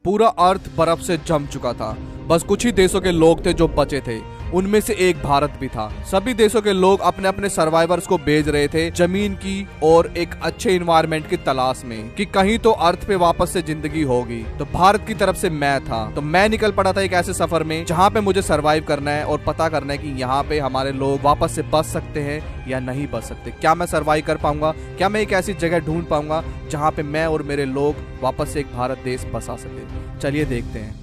पूरा अर्थ बर्फ से जम चुका था। बस कुछ ही देशों के लोग थे जो बचे थे। उनमें से एक भारत भी था। सभी देशों के लोग अपने अपने सर्वाइवर्स को भेज रहे थे जमीन की और एक अच्छे इन्वायरमेंट की तलाश में कि कहीं तो अर्थ पे वापस से जिंदगी होगी। तो भारत की तरफ से मैं था, तो मैं निकल पड़ा था एक ऐसे सफर में जहाँ पे मुझे सर्वाइव करना है और पता करना है कि यहाँ पे हमारे लोग वापस से बच सकते हैं या नहीं बच सकते। क्या मैं सर्वाइव कर पाऊंगा? क्या मैं एक ऐसी जगह ढूंढ पाऊंगा जहाँ पे मैं और मेरे लोग वापस से एक भारत देश बसा सके? चलिए देखते हैं।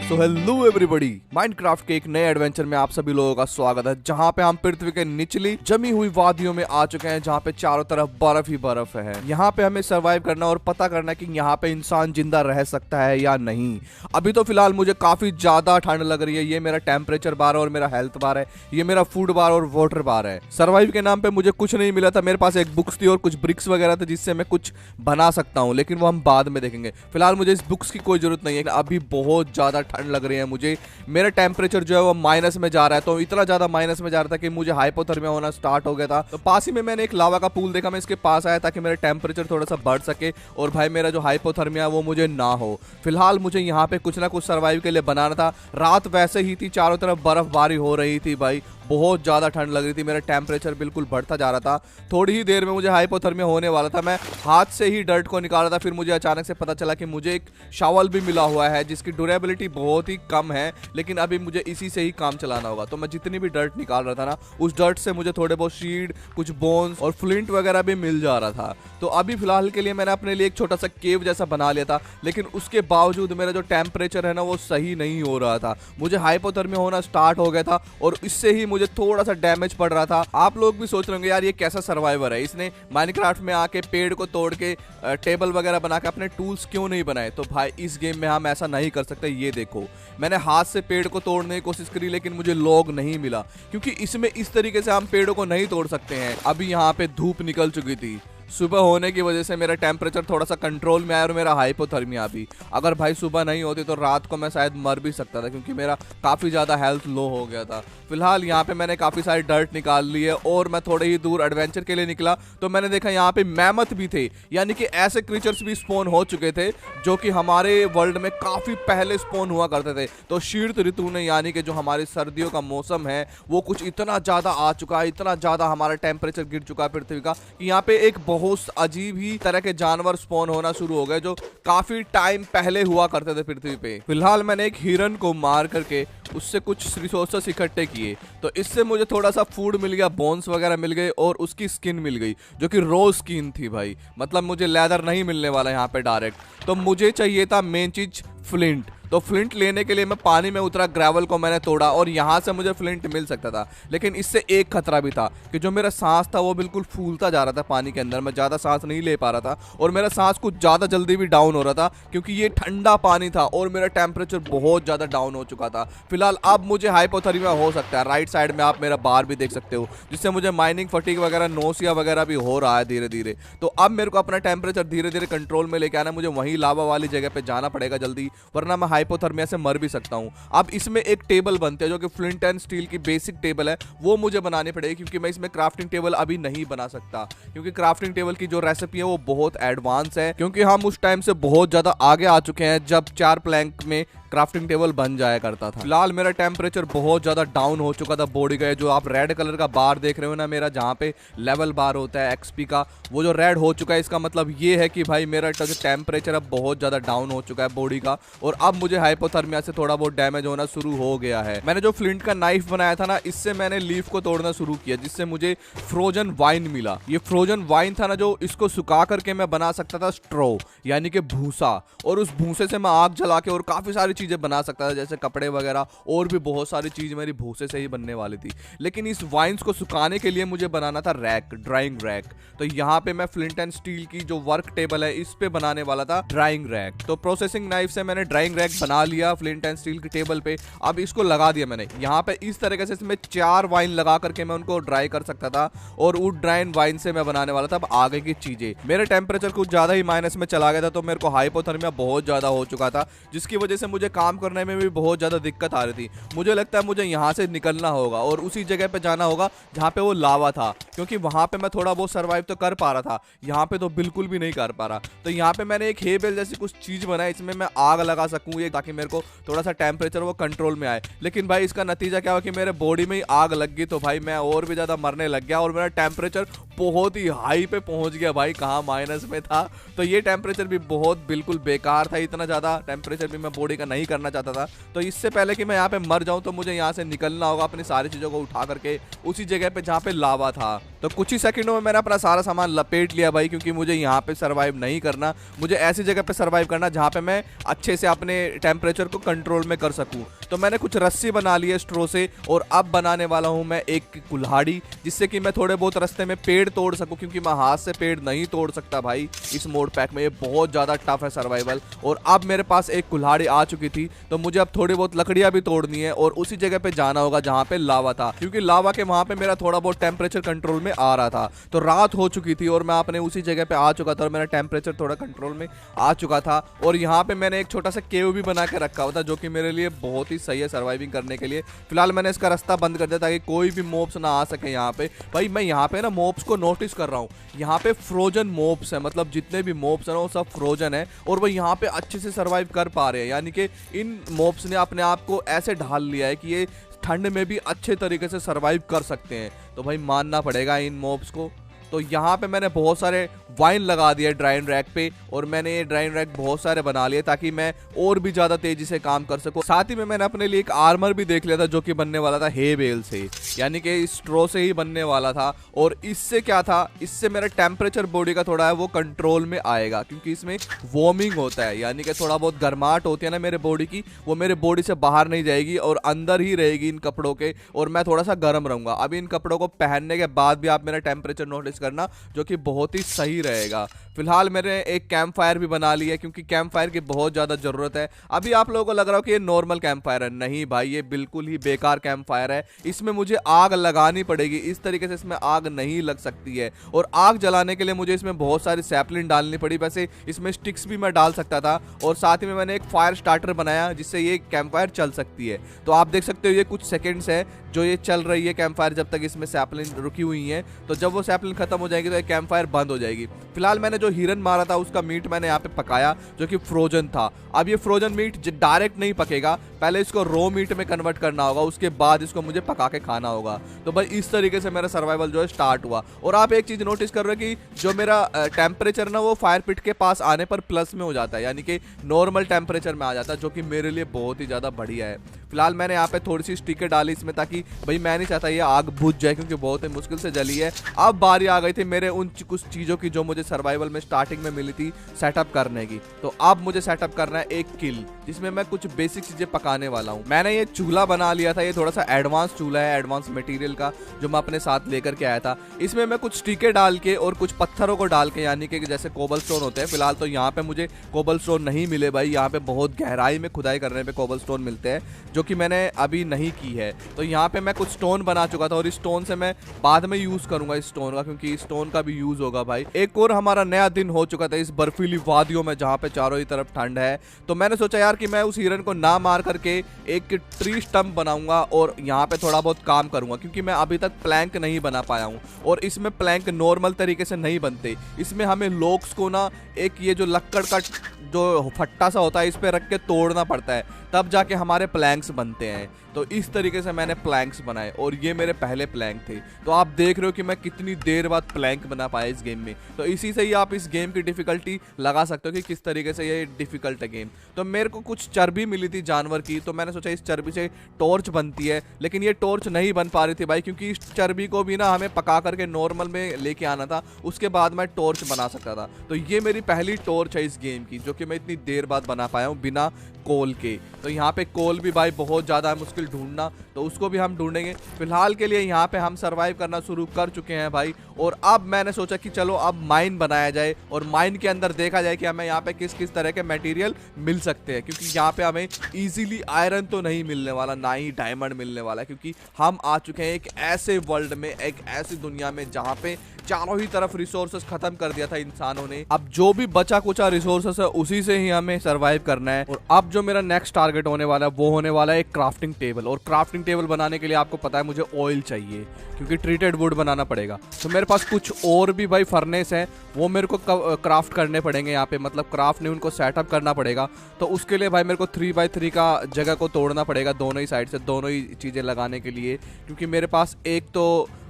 सो हेलो एवरीबॉडी, माइनक्राफ्ट के एक नए एडवेंचर में आप सभी लोगों का स्वागत है, जहां पे हम पृथ्वी के निचली जमी हुई वादियों में आ चुके हैं, जहां पे चारों तरफ बर्फ ही बर्फ है। यहाँ पे हमें सरवाइव करना और पता करना कि यहाँ पे इंसान जिंदा रह सकता है या नहीं। अभी तो फिलहाल मुझे काफी ज्यादा ठंड लग रही है। ये मेरा टेम्परेचर बार और मेरा हेल्थ बार है, ये मेरा फूड बार और वाटर बार है। सर्वाइव के नाम पे मुझे कुछ नहीं मिला था। मेरे पास एक बुक्स थी और कुछ ब्रिक्स वगैरह थे जिससे मैं कुछ बना सकता हूँ, लेकिन वो हम बाद में देखेंगे। फिलहाल मुझे इस बुक्स की कोई जरूरत नहीं है। अभी बहुत ज्यादा ठंड लग रही है मुझे। मेरा टेम्परेचर जो है वो माइनस में जा रहा है, तो इतना ज्यादा माइनस में जा रहा था कि मुझे हाइपोथर्मिया होना स्टार्ट हो गया था। तो पास ही में मैंने एक लावा का पूल देखा, मैं इसके पास आया ताकि मेरा टेम्परेचर थोड़ा सा बढ़ सके और भाई मेरा जो हाइपोथर्मिया वो मुझे ना हो। फिलहाल मुझे यहाँ पे कुछ ना कुछ सर्वाइव के लिए बनाना था। रात वैसे ही थी, चारों तरफ बर्फबारी हो रही थी भाई, बहुत ज्यादा ठंड लग रही थी। मेरा टेम्परेचर बिल्कुल बढ़ता जा रहा था। थोड़ी ही देर में मुझे हाइपोथर्मिया होने वाला था। मैं हाथ से ही डर्ट को निकाल रहा था, फिर मुझे अचानक से पता चला कि मुझे एक शावल भी मिला हुआ है जिसकी ड्यूरेबिलिटी बहुत ही कम है, लेकिन अभी मुझे इसी से ही काम चलाना होगा। तो मैं जितनी भी डर्ट निकाल रहा था ना, उस डर्ट से मुझे थोड़े बहुत शीड, कुछ बोन्स और फ्लिंट वगैरह भी मिल जा रहा था। तो अभी फिलहाल के लिए मैंने अपने लिए एक छोटा सा केव जैसा बना लिया था, लेकिन उसके बावजूद मेरा जो टेम्परेचर है ना वो सही नहीं हो रहा था। मुझे हाइपोथर्मिया होना स्टार्ट हो गया था और इससे ही मुझे थोड़ा सा डैमेज पड़ रहा था। आप लोग भी सोच रहे होंगे यार ये कैसा सर्वाइवर है, इसने माइनक्राफ्ट में आके पेड़ को तोड़ के टेबल वगैरह बना के अपने टूल्स क्यों नहीं बनाए? तो भाई इस गेम में हम ऐसा नहीं कर सकते। ये देखो, मैंने हाथ से पेड़ को तोड़ने की कोशिश करी लेकिन मुझे लॉग नहीं मिला, क्योंकि इसमें इस तरीके से हम पेड़ों को नहीं तोड़ सकते हैं। अभी यहाँ पे धूप निकल चुकी थी, सुबह होने की वजह से मेरा टेम्परेचर थोड़ा सा कंट्रोल में आया और मेरा हाइपोथर्मिया भी। अगर भाई सुबह नहीं होती तो रात को मैं शायद मर भी सकता था, क्योंकि मेरा काफ़ी ज़्यादा हेल्थ लो हो गया था। फिलहाल यहाँ पे मैंने काफ़ी सारी डर्ट निकाल ली है और मैं थोड़े ही दूर एडवेंचर के लिए निकला तो मैंने देखा यहाँ पे मैमथ भी थे, यानी कि ऐसे क्रीचर्स भी स्पॉन हो चुके थे जो कि हमारे वर्ल्ड में काफ़ी पहले स्पॉन हुआ करते थे। तो शीत ऋतु ने, यानी कि जो हमारी सर्दियों का मौसम है, वो कुछ इतना ज़्यादा आ चुका है, इतना ज़्यादा हमारा टेम्परेचर गिर चुका है पृथ्वी का, कि यहाँ पे एक बहुत अजीब ही तरह के जानवर स्पॉन होना शुरू हो गए जो काफी टाइम पहले हुआ करते थे पृथ्वी पे। फिलहाल मैंने एक हिरन को मार करके उससे कुछ रिसोर्सेस इकट्ठे किए, तो इससे मुझे थोड़ा सा फूड मिल गया, बोन्स वगैरह मिल गए और उसकी स्किन मिल गई जो कि रो स्किन थी भाई। मतलब मुझे लेदर नहीं मिलने वाला यहाँ पे डायरेक्ट। तो मुझे चाहिए था मेन चीज फ्लिंट। तो फ्लिंट लेने के लिए मैं पानी में उतरा, ग्रेवल को मैंने तोड़ा और यहाँ से मुझे फ्लिंट मिल सकता था, लेकिन इससे एक खतरा भी था कि जो मेरा सांस था वो बिल्कुल फूलता जा रहा था पानी के अंदर। मैं ज़्यादा सांस नहीं ले पा रहा था और मेरा सांस कुछ ज़्यादा जल्दी भी डाउन हो रहा था, क्योंकि ये ठंडा पानी था और मेरा टेम्परेचर बहुत ज़्यादा डाउन हो चुका था। फिलहाल अब मुझे हाइपोथर्मिया हो सकता है। राइट साइड में आप मेरा बार भी देख सकते हो, जिससे मुझे माइनिंग फटीग वगैरह, नोसिया वगैरह भी हो रहा है धीरे धीरे। तो अब मेरे को अपना टेम्परेचर धीरे धीरे कंट्रोल में लेके आना। मुझे वहीं लावा वाली जगह पर जाना पड़ेगा जल्दी, वरना मैं हाइपोथर्मिया से भी सकता हूं। अब इसमें एक टेबल बनते हैं जो कि फ्लिंट एंड स्टील की बेसिक टेबल है, वो मुझे बनानी पड़ेगी, क्योंकि मैं इसमें क्राफ्टिंग टेबल अभी नहीं बना सकता, क्योंकि क्राफ्टिंग टेबल की जो रेसिपी है वो बहुत एडवांस है, क्योंकि हम उस टाइम से बहुत ज्यादा आगे आ चुके हैं जब 4 प्लैंक में क्राफ्टिंग टेबल बन जाया करता था। फिलहाल मेरा टेम्परेचर बहुत ज्यादा डाउन हो चुका था बॉडी का। जो आप रेड कलर का बार देख रहे हो ना मेरा, जहाँ पे लेवल बार होता है एक्सपी का, वो जो रेड हो चुका है, इसका मतलब ये है कि भाई मेरा जो टेम्परेचर अब बहुत ज्यादा डाउन हो चुका है बॉडी का, और अब मुझे हाइपोथर्मिया से थोड़ा बहुत डैमेज होना शुरू हो गया है। मैंने जो फ्लिंट का नाइफ बनाया था ना, इससे मैंने लीफ को तोड़ना शुरू किया, जिससे मुझे फ्रोजन वाइन मिला। ये फ्रोजन वाइन था ना, जो इसको सुखा करके मैं बना सकता था स्ट्रॉ, यानी कि भूसा, और उस भूसे से मैं आग जला के और काफी सारी चीजें बना सकता था, जैसे कपड़े वगैरह, और भी बहुत सारी चीज मेरी भूसे से ही बनने वाली थी। लेकिन इस वाइन्स को सुखाने के लिए मुझे बनाना था रैक, ड्राइंग रैक। तो यहाँ पे मैं फ्लिंट एंड स्टील की जो वर्क टेबल है इस पे बनाने वाला था ड्राइंग रैक। तो प्रोसेसिंग नाइफ से मैंने ड्राइंग रैक बना लिया फ्लिंट एंड स्टील की टेबल पे। अब इसको लगा दिया मैंने यहाँ पे इस तरीके से, इसमें 4 वाइन लगा करके मैं उनको ड्राई कर सकता था, और वो ड्राइंग वाइन से मैं बनाने वाला था अब आगे की चीजें। मेरे टेम्परेचर कुछ ज्यादा ही माइनस में चला गया था, तो मेरे को हाइपोथर्मिया बहुत ज्यादा हो चुका था, जिसकी वजह से मुझे मुझे काम करने में भी बहुत ज़्यादा दिक्कत आ रही थी। मुझे लगता है मुझे यहाँ से निकलना होगा और उसी जगह पे जाना होगा जहाँ पे वो लावा था, क्योंकि वहाँ पे मैं थोड़ा बहुत सर्वाइव तो कर पा रहा था, यहाँ पे तो बिल्कुल भी नहीं कर पा रहा। तो यहाँ पे मैंने एक हे बेल जैसी कुछ चीज़ बनाई, इसमें मैं आग लगा सकूँ ये, ताकि मेरे को थोड़ा सा टेम्परेचर वो कंट्रोल में आए। लेकिन भाई इसका नतीजा क्या हुआ कि मेरे बॉडी में ही आग लग गई, तो भाई मैं और भी ज़्यादा मरने लग गया और मेरा टेम्परेचर बहुत ही हाई पे पहुंच गया भाई, कहाँ माइनस में था। तो ये टेम्परेचर भी बहुत बिल्कुल बेकार था, इतना ज़्यादा टेम्परेचर भी मैं बॉडी का नहीं करना चाहता था। तो इससे पहले कि मैं यहाँ पे मर जाऊँ तो मुझे यहाँ से निकलना होगा अपनी सारी चीज़ों को उठा करके उसी जगह पे जहाँ पे लावा था। तो कुछ ही सेकंडों में मैंने अपना सारा सामान लपेट लिया भाई, क्योंकि मुझे यहाँ पे सर्वाइव नहीं करना, मुझे ऐसी जगह पे सर्वाइव करना जहाँ पे मैं अच्छे से अपने टेम्परेचर को कंट्रोल में कर सकूँ। तो मैंने कुछ रस्सी बना ली है स्ट्रो से, और अब बनाने वाला हूँ मैं एक कुल्हाड़ी, जिससे कि मैं थोड़े बहुत रास्ते में पेड़ तोड़ सकूँ, क्योंकि मैं हाथ से पेड़ नहीं तोड़ सकता भाई इस मोड पैक में, ये बहुत ज़्यादा टफ है सर्वाइवल। और अब मेरे पास एक कुल्हाड़ी आ चुकी थी, तो मुझे अब थोड़ी बहुत लकड़ियाँ भी तोड़नी है और उसी जगह पे जाना होगा जहाँ पे लावा था, क्योंकि लावा के वहाँ पे मेरा थोड़ा बहुत टेम्परेचर कंट्रोल में आ रहा था। तो रात हो चुकी थी और मैं अपने उसी जगह पे आ चुका था और मेरा टेम्परेचर थोड़ा कंट्रोल में आ चुका था। और यहाँ पे मैंने एक छोटा सा केव भी बना के रखा हुआ था, जो कि मेरे लिए बहुत ही सही है सर्वाइविंग करने के लिए। फिलहाल मैंने इसका रास्ता बंद कर दिया ताकि कोई भी मॉब्स ना आ सके यहाँ पे। भाई मैं यहाँ पे ना मॉब्स को नोटिस कर रहा हूँ, यहाँ पे फ्रोजन मॉब्स है, मतलब जितने भी मॉब्स हैं वो सब फ्रोजन है और वो यहाँ पे अच्छे से सर्वाइव कर पा रहे हैं। यानी कि इन मॉब्स ने अपने आप को ऐसे ढाल लिया है कि ये ठंड में भी अच्छे तरीके से सर्वाइव कर सकते हैं। तो भाई मानना पड़ेगा इन मॉब्स को। तो यहाँ पे मैंने बहुत सारे वाइन लगा दिया ड्राइन रैक पे, और मैंने ये ड्राइन रैक बहुत सारे बना लिए ताकि मैं और भी ज़्यादा तेजी से काम कर सकूँ। साथ ही में मैंने अपने लिए एक आर्मर भी देख लिया था, जो कि बनने वाला था हे बेल से, यानी कि स्ट्रो से ही बनने वाला था। और इससे क्या था, इससे मेरा टेम्परेचर बॉडी का थोड़ा है वो कंट्रोल में आएगा, क्योंकि इसमें वार्मिंग होता है, यानी कि थोड़ा बहुत गर्माहट होती है ना मेरे बॉडी की, वो मेरे बॉडी से बाहर नहीं जाएगी और अंदर ही रहेगी इन कपड़ों के, और मैं थोड़ा सा गर्म रहूँगा। अभी इन कपड़ों को पहनने के बाद भी आप मेरा टेम्परेचर नोटिस करना, जो कि बहुत ही सही रहेगा। फिलहाल मैंने एक कैंप फायर भी बना ली है, क्योंकि कैंप फायर की बहुत ज़्यादा ज़रूरत है। अभी आप लोगों को लग रहा हो कि ये नॉर्मल कैंप फायर है, नहीं भाई ये बिल्कुल ही बेकार कैंप फायर है। इसमें मुझे आग लगानी पड़ेगी, इस तरीके से इसमें आग नहीं लग सकती है। और आग जलाने के लिए मुझे इसमें बहुत सारी सैपलिन डालनी पड़ी, वैसे इसमें स्टिक्स भी मैं डाल सकता था। और साथ ही में मैंने एक फायर स्टार्टर बनाया जिससे ये कैंप फायर चल सकती है। तो आप देख सकते हो ये कुछ सेकेंड्स है जो ये चल रही है कैंप फायर, जब तक इसमें सैपलिन रुकी हुई है। तो जब वो सैपलिन खत्म हो जाएगी तो ये कैंप फायर बंद हो जाएगी। फिलहाल मैंने जो हिरन मारा था उसका मीट मैंने यहाँ पे पकाया, जो कि फ्रोजन था। अब ये फ्रोजन मीट डायरेक्ट नहीं पकेगा, पहले इसको रो मीट में कन्वर्ट करना होगा, उसके बाद इसको मुझे पका के खाना होगा। तो भाई इस तरीके से मेरा सर्वाइवल जो है स्टार्ट हुआ। और आप एक चीज़ नोटिस कर रहे हो कि जो मेरा टेम्परेचर ना वो फायर पिट के पास आने पर प्लस में हो जाता है, यानी कि नॉर्मल टेम्परेचर में आ जाता है, जो कि मेरे लिए बहुत ही ज़्यादा बढ़िया है। फिलहाल मैंने यहाँ पे थोड़ी सी स्टिकर डाली इसमें, ताकि भाई मैं नहीं चाहता ये आग बुझ जाए, क्योंकि बहुत ही मुश्किल से जली है। अब बारी आ गई थी मेरे उन कुछ चीज़ों की जो मुझे सर्वाइवल में स्टार्टिंग में मिली थी सेटअप करने की। तो अब मुझे सेटअप करना है एक किल, जिसमें मैं कुछ बेसिक चीज़ें पकाने वाला हूँ। मैंने ये चूल्हा बना लिया था, ये थोड़ा सा एडवांस चूल्हा है, एडवांस मटेरियल का, जो मैं अपने साथ लेकर के आया था। इसमें मैं कुछ स्टिकर डाल के और कुछ पत्थरों को डाल के, यानी कि जैसे कोबल स्टोन होते हैं। फिलहाल तो यहाँ पे मुझे कोबल स्टोन नहीं मिले भाई, यहाँ पे बहुत गहराई में खुदाई करने पे कोबल स्टोन मिलते हैं, जो कि मैंने अभी नहीं की है। तो यहाँ पे मैं कुछ स्टोन बना चुका था और इस स्टोन से मैं बाद में यूज करूंगा इस स्टोन का, क्योंकि इस स्टोन का भी यूज होगा भाई। एक और हमारा नया दिन हो चुका था इस बर्फीली वादियों में, जहाँ पे चारों ही तरफ ठंड है। तो मैंने सोचा यार कि मैं उस हिरन को ना मार करके एक ट्री स्टंप बनाऊंगा और यहाँ पे थोड़ा बहुत काम करूंगा, क्योंकि मैं अभी तक प्लैंक नहीं बना पाया हूँ। और इसमें प्लैंक नॉर्मल तरीके से नहीं बनते, इसमें हमें लोग्स को ना एक ये जो लक्कड़ का जो फट्टा सा होता है इस पे रख के तोड़ना पड़ता है, तब जाके हमारे प्लैंक्स बनते हैं। तो इस तरीके से मैंने प्लैंक्स बनाए और ये मेरे पहले प्लैंक थे। तो आप देख रहे हो कि मैं कितनी देर बाद प्लैंक बना पाया इस गेम में। तो इसी से ही आप इस गेम की डिफिकल्टी लगा सकते हो कि किस तरीके से ये डिफिकल्ट है गेम। तो मेरे को कुछ चर्बी मिली थी जानवर की, तो मैंने सोचा इस चर्बी से टॉर्च बनती है, लेकिन ये टॉर्च नहीं बन पा रही थी भाई, क्योंकि इस चर्बी को भी ना हमें पका करके नॉर्मल में लेके आना था, उसके बाद मैं टॉर्च बना सकता था। तो ये मेरी पहली टॉर्च है इस गेम की, जो कि मैं इतनी देर बाद बना पाया हूँ बिना कोल के। तो यहाँ पे कोल भी भाई बहुत ज़्यादा मुश्किल ढूंढना, तो उसको भी हम ढूंढेंगे। फिलहाल के लिए यहाँ पे हम सर्वाइव करना शुरू कर चुके हैं भाई। और अब मैंने सोचा कि चलो अब माइन बनाया जाए और माइन के अंदर देखा जाए कि हमें यहाँ पे किस किस तरह के मटेरियल मिल सकते हैं, क्योंकि यहाँ पे हमें इजीली आयरन तो नहीं मिलने वाला, ना ही डायमंड मिलने वाला, क्योंकि हम आ चुके हैं एक ऐसे वर्ल्ड में, एक ऐसी दुनिया में जहाँ पे चारों ही तरफ रिसोर्सेस खत्म कर दिया था इंसानों ने। अब जो भी बचा कुचा रिसोर्सेस है उसी से ही हमें सरवाइव करना है। और अब जो मेरा नेक्स्ट टारगेट होने वाला है वो होने वाला है एक क्राफ्टिंग टेबल। और क्राफ्टिंग टेबल बनाने के लिए आपको पता है मुझे ऑयल चाहिए, क्योंकि ट्रीटेड वुड बनाना पड़ेगा। तो मेरे पास कुछ और भी भाई फर्नेस है, वो मेरे को क्राफ्ट करने पड़ेंगे यहाँ पे, मतलब क्राफ्ट नहीं, उनको सेटअप करना पड़ेगा। तो उसके लिए भाई मेरे को 3x3 का जगह को तोड़ना पड़ेगा दोनों ही साइड से, दोनों ही चीज़ें लगाने के लिए। क्योंकि मेरे पास एक तो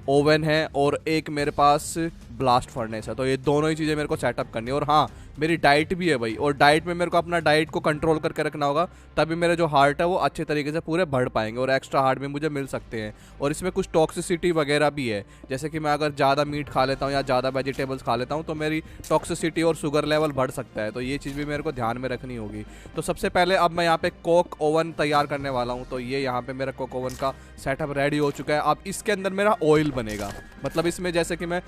ओवन है और एक मेरे पास ब्लास्ट फर्नेस है, तो ये दोनों ही चीज़ें मेरे को सेटअप करनी है। और हाँ, मेरी डाइट भी है भाई, और डाइट में मेरे को अपना डाइट को कंट्रोल करके रखना होगा, तभी मेरे जो हार्ट है वो अच्छे तरीके से पूरे बढ़ पाएंगे और एक्स्ट्रा हार्ट भी मुझे मिल सकते हैं। और इसमें कुछ टॉक्सिसिटी वगैरह भी है, जैसे कि मैं अगर ज़्यादा मीट खा लेता हूँ या ज़्यादा वेजिटेबल्स खा लेता हूँ तो मेरी टॉक्सिसिटी और शुगर लेवल बढ़ सकता है। तो ये चीज़ भी मेरे को ध्यान में रखनी होगी। तो सबसे पहले अब मैं यहाँ पे कोक ओवन तैयार करने वाला हूँ। तो ये यहाँ पे मेरा कोक ओवन का सेटअप रेडी हो चुका है। अब इसके अंदर मेरा ऑयल बनेगा, मतलब इसमें जैसे कि मैं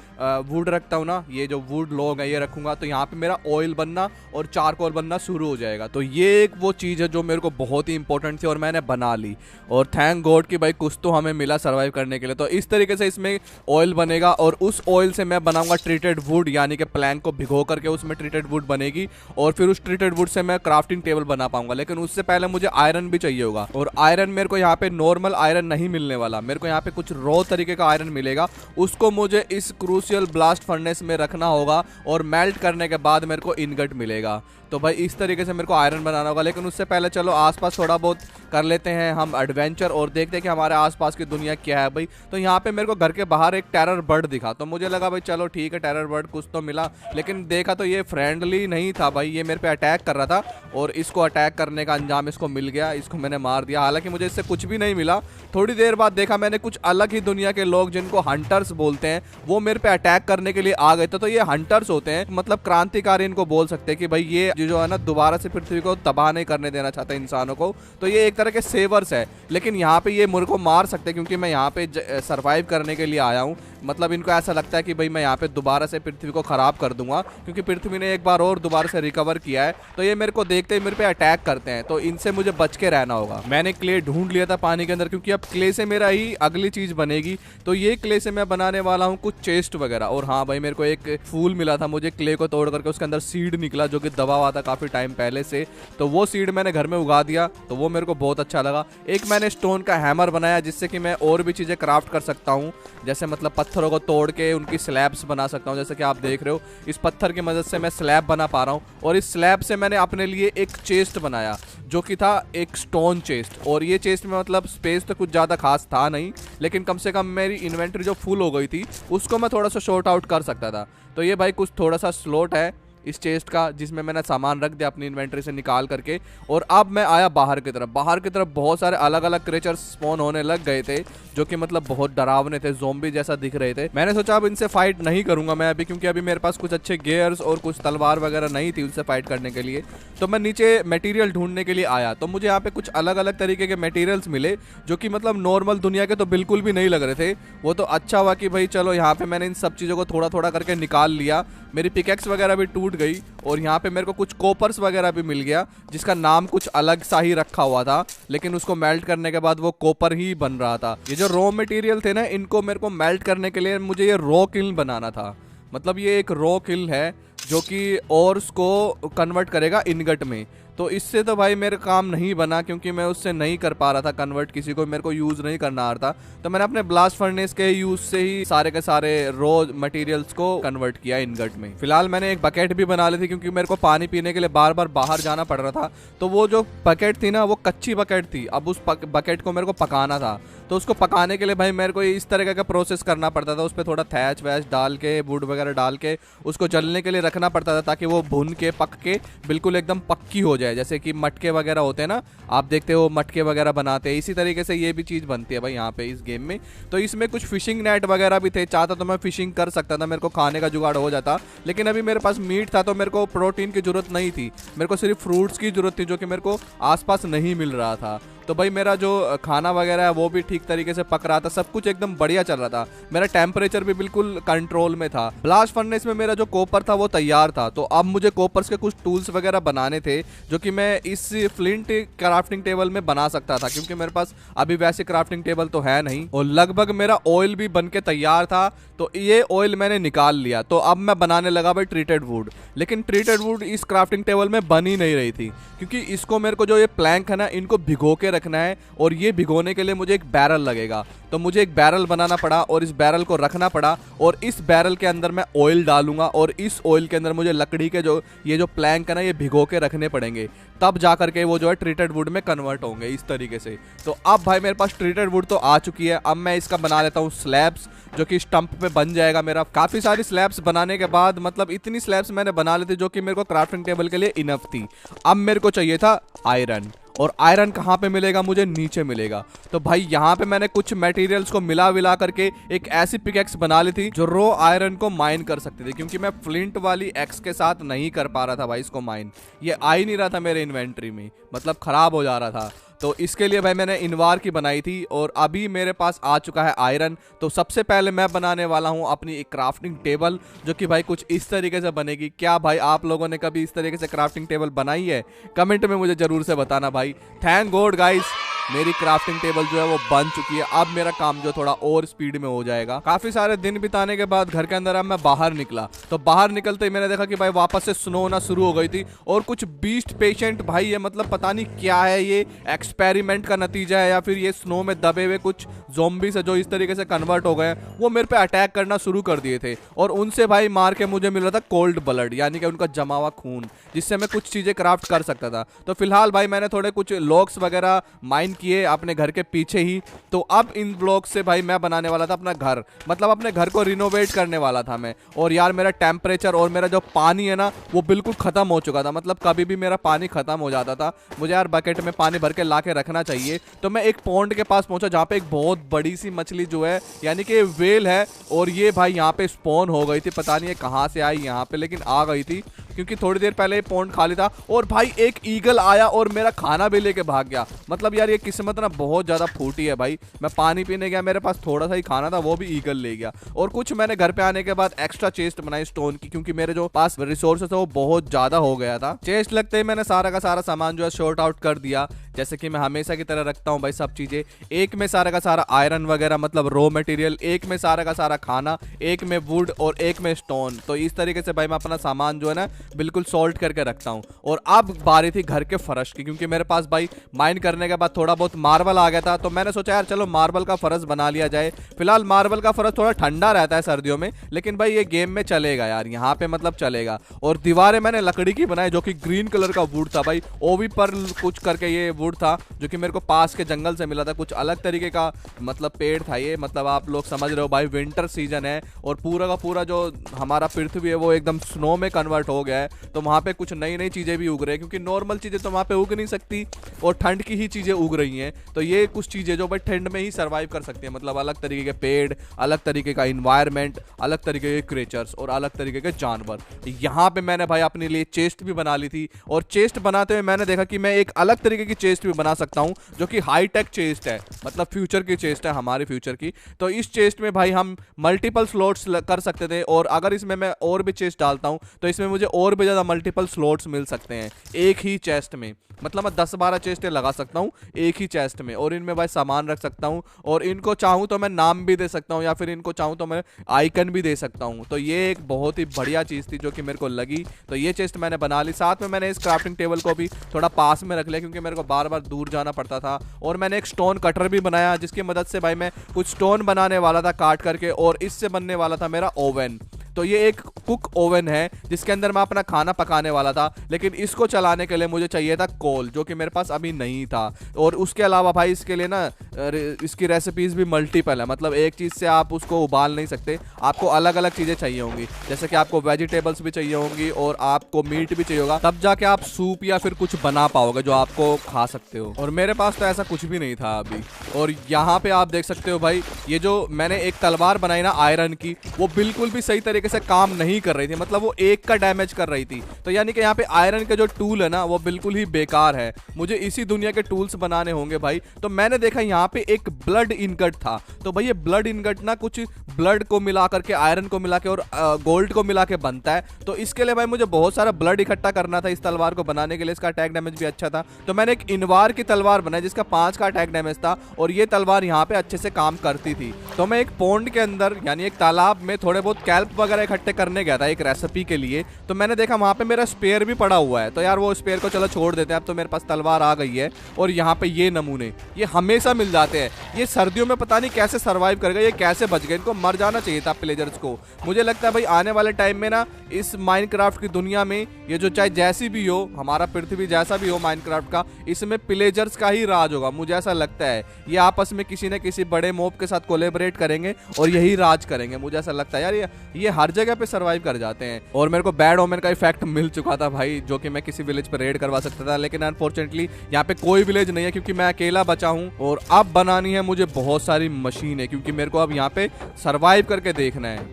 वुड रखता हूँ ना, ये जो वुड लॉग है ये रखूंगा, तो यहाँ पे मेरा ऑयल बनना और चारकोल बनना शुरू हो जाएगा। तो ये एक वो चीज़ है जो मेरे को बहुत ही इंपॉर्टेंट थी और मैंने बना ली। और थैंक गॉड कि भाई कुछ तो हमें मिला सर्वाइव करने के लिए। तो इस तरीके से इसमें ऑयल बनेगा और उस ऑयल से मैं बनाऊंगा ट्रीटेड वुड, यानी कि प्लैंक को भिगो करके उसमें ट्रीटेड वुड बनेगी। और फिर उस ट्रीटेड वुड से मैं क्राफ्टिंग टेबल बना पाऊंगा। लेकिन उससे पहले मुझे आयरन भी चाहिए होगा, और आयरन मेरे को यहाँ पे नॉर्मल आयरन नहीं मिलने वाला, मेरे को यहाँ पे कुछ रॉ तरीके का आयरन मिलेगा। उसको मुझे इस क्रूशियल ब्लास्ट फर्नेस में रखना होगा और मेल्ट करने के बाद मेरे को इनगट मिलेगा। तो भाई इस तरीके से मेरे को आयरन बनाना होगा। लेकिन उससे पहले चलो आसपास थोड़ा बहुत कर लेते हैं हम एडवेंचर और देखते हैं कि हमारे आसपास की दुनिया क्या है भाई। तो यहाँ पे मेरे को घर के बाहर एक टेरर बर्ड दिखा, तो मुझे लगा भाई चलो ठीक है, टेरर बर्ड कुछ तो मिला। लेकिन देखा तो ये फ्रेंडली नहीं था भाई, ये मेरे पे अटैक कर रहा था और इसको अटैक करने का अंजाम इसको मिल गया, इसको मैंने मार दिया। हालांकि मुझे इससे कुछ भी नहीं मिला। थोड़ी देर बाद देखा मैंने कुछ अलग ही दुनिया के लोग जिनको हंटर्स बोलते हैं, वो मेरे पे अटैक करने के लिए आ गए थे। तो ये हंटर्स होते हैं, मतलब क्रांतिकारी इनको बोल सकते हैं कि भाई ये जो है ना दोबारा से पृथ्वी को तबाह नहीं करने देना चाहते इंसानों को। तो ये एक तरह के सेवर्स है। लेकिन यहाँ पे ये मुझे को मार सकते हैं क्योंकि मैं यहाँ पे सरवाइव करने के लिए आया हूँ। मतलब इनको ऐसा लगता है कि भाई मैं यहाँ पे दोबारा से पृथ्वी को खराब कर दूंगा, क्योंकि पृथ्वी ने एक बार और दोबारा से रिकवर किया है। तो ये मेरे को देखते ही मेरे पे अटैक करते हैं, तो इनसे मुझे बच के रहना होगा। मैंने क्ले ढूंढ लिया था पानी के अंदर, क्योंकि अब क्ले से मेरा ही अगली चीज बनेगी। तो ये क्ले से मैं बनाने वाला हूँ कुछ चेस्ट वगैरह। और हाँ भाई, मेरे को एक फूल मिला था, मुझे क्ले को तोड़ करके उसके अंदर सीड निकला जो कि दबा हुआ था काफी टाइम पहले से। तो वो सीड मैंने घर में उगा दिया, तो वो मेरे को बहुत अच्छा लगा। एक मैंने स्टोन का हैमर बनाया जिससे कि मैं और भी चीजें क्राफ्ट कर सकता हूँ, जैसे मतलब पत्थरों को तोड़ के उनकी स्लैब्स बना सकता हूँ। जैसे कि आप देख रहे हो इस पत्थर की मदद से मैं स्लैब बना पा रहा हूँ। और इस स्लैब से मैंने अपने लिए एक चेस्ट बनाया जो कि था एक स्टोन चेस्ट। और ये चेस्ट में मतलब स्पेस तो कुछ ज़्यादा खास था नहीं, लेकिन कम से कम मेरी इन्वेंटरी जो फुल हो गई थी उसको मैं थोड़ा सा शॉर्ट आउट कर सकता था। तो ये भाई कुछ थोड़ा सा स्लॉट है इस चेस्ट का जिसमें मैंने सामान रख दिया अपनी इन्वेंटरी से निकाल करके। और अब मैं आया बाहर की तरफ। बाहर की तरफ बहुत सारे अलग अलग क्रिएचर्स स्पॉन होने लग गए थे जो कि मतलब बहुत डरावने थे, ज़ॉम्बी जैसा दिख रहे थे। मैंने सोचा अब इनसे फाइट नहीं करूंगा मैं अभी, क्योंकि अभी मेरे पास कुछ अच्छे गियर्स और कुछ तलवार वगैरह नहीं थी उनसे फाइट करने के लिए। तो मैं नीचे मटेरियल ढूंढने के लिए आया, तो मुझे यहाँ पे कुछ अलग अलग तरीके के मटेरियल्स मिले जो कि मतलब नॉर्मल दुनिया के तो बिल्कुल भी नहीं लग रहे थे। वो तो अच्छा हुआ कि भाई चलो यहाँ पे मैंने इन सब चीज़ों को थोड़ा थोड़ा करके निकाल लिया। मेरी पिकेक्स वगैरह भी टूट गई और यहाँ पे मेरे को कुछ कॉपर्स वगैरह भी मिल गया जिसका नाम कुछ अलग सा ही रखा हुआ था, लेकिन उसको मेल्ट करने के बाद वो कॉपर ही बन रहा था। ये जो रॉ मटेरियल थे ना, इनको मेरे को मेल्ट करने के लिए मुझे ये रॉ किल बनाना था। मतलब ये एक रॉ किल है जो कि ओर्स को कन्वर्ट करेगा इनगट में। तो इससे तो भाई मेरा काम नहीं बना, क्योंकि मैं उससे नहीं कर पा रहा था कन्वर्ट, किसी को मेरे को यूज़ नहीं करना आ रहा था। तो मैंने अपने ब्लास्ट फर्नेस के यूज़ से ही सारे के सारे रॉ मटेरियल्स को कन्वर्ट किया इनगट में। फिलहाल मैंने एक बकेट भी बना ली थी क्योंकि मेरे को पानी पीने के लिए बार बार बाहर जाना पड़ रहा था। तो वो जो बकेट थी ना, वो कच्ची बकेट थी। अब उस बकेट को मेरे को पकाना था, तो उसको पकाने के लिए भाई मेरे को इस तरह का प्रोसेस करना पड़ता था। उस पर थोड़ा थैच वैच डाल के, वुड वगैरह डाल के उसको जलने के लिए रखना पड़ता था, ताकि वो भुन के पक के बिल्कुल एकदम पक्की हो जाए। जैसे कि मटके वगैरह होते हैं ना, आप देखते हो मटके वगैरह बनाते हैं, इसी तरीके से ये भी चीज़ बनती है भाई यहाँ पे इस गेम में। तो इसमें कुछ फिशिंग नेट वगैरह भी थे, चाहता तो मैं फिशिंग कर सकता था, मेरे को खाने का जुगाड़ हो जाता। लेकिन अभी मेरे पास मीट था तो मेरे को प्रोटीन की जरूरत नहीं थी, मेरे को सिर्फ फ्रूट्स की जरूरत थी जो कि मेरे को आसपास नहीं मिल रहा था। तो भाई मेरा जो खाना वगैरह है वो भी ठीक तरीके से पक रहा था, सब कुछ एकदम बढ़िया चल रहा था, मेरा टेम्परेचर भी बिल्कुल कंट्रोल में था। ब्लास्ट फर्नेस में मेरा जो कॉपर था वो तैयार था। तो अब मुझे कॉपर्स के कुछ टूल्स वगैरह बनाने थे जो कि मैं इस फ्लिंट क्राफ्टिंग टेबल में बना सकता था, क्योंकि मेरे पास अभी वैसे क्राफ्टिंग टेबल तो है नहीं। और लगभग मेरा ऑयल भी बन के तैयार था, तो ये ऑयल मैंने निकाल लिया। तो अब मैं बनाने लगा भाई ट्रीटेड वुड। लेकिन ट्रीटेड वुड इस क्राफ्टिंग टेबल में बन ही नहीं रही थी, क्योंकि इसको मेरे को जो ये प्लैंक है ना, इनको भिगो के रखना है, और ये भिगोने के लिए मुझे एक बैरल लगेगा। तो मुझे एक बैरल बनाना पड़ा और इस बैरल को रखना पड़ा, और इस बैरल के अंदर मैं ऑयल डालूंगा, और इस ऑयल के अंदर मुझे लकड़ी के जो प्लैंक है ना, ये भिगो के रखने पड़ेंगे, तब जा करके वो जो है ट्रीटेड वुड में कन्वर्ट होंगे इस तरीके से। तो अब भाई मेरे पास ट्रीटेड वुड तो आ चुकी है। अब मैं इसका बना लेता हूँ स्लैब्स, जो कि स्टंप पे बन जाएगा मेरा। काफी सारी स्लैब्स बनाने के बाद, मतलब इतनी स्लैब्स मैंने बना ली थी जो कि मेरे को क्राफ्टिंग टेबल के लिए इनफ थी। अब मेरे को चाहिए था आयरन, और आयरन कहाँ पे मिलेगा? मुझे नीचे मिलेगा। तो भाई यहाँ पे मैंने कुछ मटेरियल्स को मिला विला करके एक ऐसी पिकैक्स बना ली थी जो रो आयरन को माइन कर सकती थी, क्योंकि मैं फ्लिंट वाली एक्स के साथ नहीं कर पा रहा था भाई इसको माइन। ये आ ही नहीं रहा था मेरे इन्वेंट्री में, मतलब खराब हो जा रहा था। तो इसके लिए भाई मैंने इनवार की बनाई थी, और अभी मेरे पास आ चुका है आयरन। तो सबसे पहले मैं बनाने वाला हूँ अपनी एक क्राफ्टिंग टेबल, जो कि भाई कुछ इस तरीके से बनेगी। क्या भाई आप लोगों ने कभी इस तरीके से क्राफ्टिंग टेबल बनाई है? कमेंट में मुझे जरूर से बताना भाई। थैंक गॉड गाइस, मेरी क्राफ्टिंग टेबल जो है वो बन चुकी है। अब मेरा काम जो थोड़ा और स्पीड में हो जाएगा। काफी सारे दिन बिताने के बाद घर के अंदर अब मैं बाहर निकला, तो बाहर निकलते ही मैंने देखा कि भाई वापस से स्नो होना शुरू हो गई थी, और कुछ बीस्ट पेशेंट भाई, ये मतलब पता नहीं क्या है, ये एक्सपेरिमेंट का नतीजा है या फिर ये स्नो में दबे हुए कुछ ज़ॉम्बीज़ है जो इस तरीके से कन्वर्ट हो गए, वो मेरे पे अटैक करना शुरू कर दिए थे। और उनसे भाई मार के मुझे मिल रहा था कोल्ड ब्लड, यानी कि उनका जमा हुआ खून, जिससे मैं कुछ चीज़ें क्राफ्ट कर सकता था। तो फिलहाल भाई मैंने थोड़े कुछ लॉग्स वगैरह माइन किए अपने घर के पीछे ही। तो अब इन ब्लॉक्स से भाई मैं बनाने वाला था अपना घर, मतलब अपने घर को रिनोवेट करने वाला था मैं। और यार मेरा टेम्परेचर और मेरा जो पानी है ना, वो बिल्कुल ख़त्म हो चुका था। मतलब कभी भी मेरा पानी ख़त्म हो जाता था, मुझे यार बकेट में पानी भर के ला के रखना चाहिए। तो मैं एक पॉन्ड के पास पहुंचा जहाँ पे एक बहुत बड़ी सी मछली जो है, यानी कि वेल है, और ये भाई यहाँ पे स्पॉन हो गई थी। पता नहीं है कहाँ से आई यहाँ पे, लेकिन आ गई थी, क्योंकि थोड़ी देर पहले पॉन्ड खाली था। और भाई एक ईगल आया और मेरा खाना भी लेके भाग गया। मतलब यार ये किस्मत ना बहुत ज़्यादा फूटी है भाई। मैं पानी पीने गया, मेरे पास थोड़ा सा ही खाना था, वो भी ईगल ले गया। और कुछ मैंने घर पे आने के बाद एक्स्ट्रा चेस्ट बनाई स्टोन की, क्योंकि मेरे जो पास रिसोर्सेस है वो बहुत ज़्यादा हो गया था। चेस्ट लगते ही मैंने सारा का सारा सामान जो है शॉर्ट आउट कर दिया, जैसे कि मैं हमेशा की तरह रखता हूँ भाई सब चीज़ें। एक में सारा का सारा आयरन वगैरह, मतलब रॉ मटेरियल, एक में सारा का सारा खाना, एक में वुड और एक में स्टोन। तो इस तरीके से भाई मैं अपना सामान जो है ना बिल्कुल सॉल्ट करके रखता हूँ। और अब बारी थी घर के फर्श की, क्योंकि मेरे पास भाई माइन करने के बाद थोड़ा बहुत मार्बल आ गया था। तो मैंने सोचा यार चलो मार्बल का फर्श बना लिया जाए। फिलहाल मार्बल का फर्श थोड़ा ठंडा रहता है सर्दियों में, लेकिन भाई ये गेम में चलेगा यार, यहाँ पे मतलब चलेगा। और दीवारें मैंने लकड़ी की बनाई, जो कि ग्रीन कलर का वुड था भाई, ओवी पर कुछ करके ये वुड था, जो कि मेरे को पास के जंगल से मिला था। कुछ अलग तरीके का मतलब पेड़ था ये, मतलब आप लोग समझ रहे हो भाई, विंटर सीजन है और पूरा का पूरा जो हमारा पृथ्वी है वो एकदम स्नो में कन्वर्ट हो गया है। तो वहाँ पे कुछ नई नई चीज़ें भी उग रही है, क्योंकि नॉर्मल चीज़ें तो वहाँ पे उग नहीं सकती, और ठंड की ही चीज़ें उग रही हैं। तो ये कुछ चीज़ें जो भाई ठंड में ही सर्वाइव कर सकती हैं, मतलब अलग तरीके के पेड़, अलग तरीके का इन्वायरमेंट, अलग तरीके के क्रिएचर्स और अलग तरीके के जानवर। यहाँ पे मैंने भाई अपने लिए चेस्ट भी बना ली थी, और चेस्ट बनाते हुए मैंने देखा कि मैं एक अलग तरीके की चेस्ट भी बना सकता हूँ, जो कि हाई टेक चेस्ट है, मतलब फ्यूचर की चेस्ट है, हमारे फ्यूचर की। तो इस चेस्ट में भाई हम मल्टीपल स्लॉट्स कर सकते थे, और अगर इसमें मैं और भी चेस्ट डालता हूँ तो इसमें मुझे और भी ज़्यादा मल्टीपल स्लॉट्स मिल सकते हैं एक ही चेस्ट में। मतलब मैं 10-12 चेस्टें लगा सकता हूँ एक ही चेस्ट में, और इनमें भाई सामान रख सकता हूँ, और इनको चाहूँ तो मैं नाम भी दे सकता हूँ, या फिर इनको चाहूँ तो मैं आइकन भी दे सकता हूँ। तो ये एक बहुत ही बढ़िया चीज़ थी जो कि मेरे को लगी। तो ये चेस्ट मैंने बना ली। साथ में मैंने इस क्राफ्टिंग टेबल को भी थोड़ा पास में रख लिया, क्योंकि मेरे को बार बार दूर जाना पड़ता था। और मैंने एक स्टोन कटर भी बनाया, जिसकी मदद से भाई मैं कुछ स्टोन बनाने वाला था काट करके, और इससे बनने वाला था मेरा ओवन। तो ये एक कुक ओवन है जिसके अंदर मैं अपना खाना पकाने वाला था, लेकिन इसको चलाने के लिए मुझे चाहिए था कोल, जो कि मेरे पास अभी नहीं था। और उसके अलावा भाई इसके लिए ना इसकी रेसिपीज भी मल्टीपल है, मतलब एक चीज़ से आप उसको उबाल नहीं सकते, आपको अलग अलग चीज़ें चाहिए होंगी। जैसे कि आपको वेजिटेबल्स भी चाहिए होंगी और आपको मीट भी चाहिए होगा, तब जाके आप सूप या फिर कुछ बना पाओगे जो आपको खा सकते हो। और मेरे पास तो ऐसा कुछ भी नहीं था अभी। और यहाँ पे आप देख सकते हो भाई, ये जो मैंने एक तलवार बनाई ना आयरन की, वो बिल्कुल भी सही तरीके से काम नहीं कर रही थी, मतलब वो एक का डैमेज कर रही थी। तो यानी कि यहाँ पे आयरन के जो टूल है ना वो बिल्कुल ही बेकार है। मुझे इसी दुनिया के टूल्स बनाने होंगे भाई। तो मैंने देखा यहाँ पे एक ब्लड इनगट था, तो भाई ये ब्लड इनगट ना कुछ ब्लड को मिला करके, आयरन को मिला के और गोल्ड को मिला के बनता है। तो इसके लिए भाई मुझे बहुत सारा ब्लड इकट्ठा करना था इस तलवार को बनाने के लिए। इसका अटैक डैमेज भी अच्छा था, तो मैंने एक इनवार की तलवार बनाई जिसका 5 का अटैक डैमेज था और ये तलवार यहाँ पे अच्छे से काम करती थी। तो मैं एक पॉन्ड के अंदर यानी एक तालाब में थोड़े बहुत कैल्प वगैरह इकट्ठे करने गया था एक रेसिपी के लिए। तो मैंने देखा वहाँ पे मेरा स्पेयर भी पड़ा हुआ है, तो यार वो स्पेयर को चलो छोड़ देते हैं, अब तो मेरे पास तलवार आ गई है। और यहाँ पे ये नमूने ये हमेशा मिल जाते हैं। ये सर्दियों में पता नहीं कैसे सर्वाइव कर गए, ये कैसे बच गए, इनको मर जाना चाहिए था पिलेजर्स को। मुझे लगता है भाई आने वाले टाइम में ना इस माइनक्राफ्ट की दुनिया में ये जो चाहे जैसी भी हो, हमारा पृथ्वी जैसा भी हो माइनक्राफ्ट का, इसमें पिलेजर्स का ही राज होगा। मुझे ऐसा लगता है ये आपस में किसी न किसी बड़े मॉब के साथ कोलैबोरेट करेंगे और यही राज करेंगे। मुझे ऐसा लगता है यार ये हर जगह पे सर्वाइव कर जाते हैं। और मेरे को बैड ओमेन का इफेक्ट मिल चुका था भाई, जो कि मैं किसी विलेज पर रेड करवा सकता था, लेकिन अनफॉर्चुनेटली यहाँ पे कोई विलेज नहीं है क्योंकि मैं अकेला बचा हूँ। और अब बनानी है मुझे बहुत सारी मशीनें, क्योंकि मेरे को अब यहाँ पे सर्वाइव करके देखना है।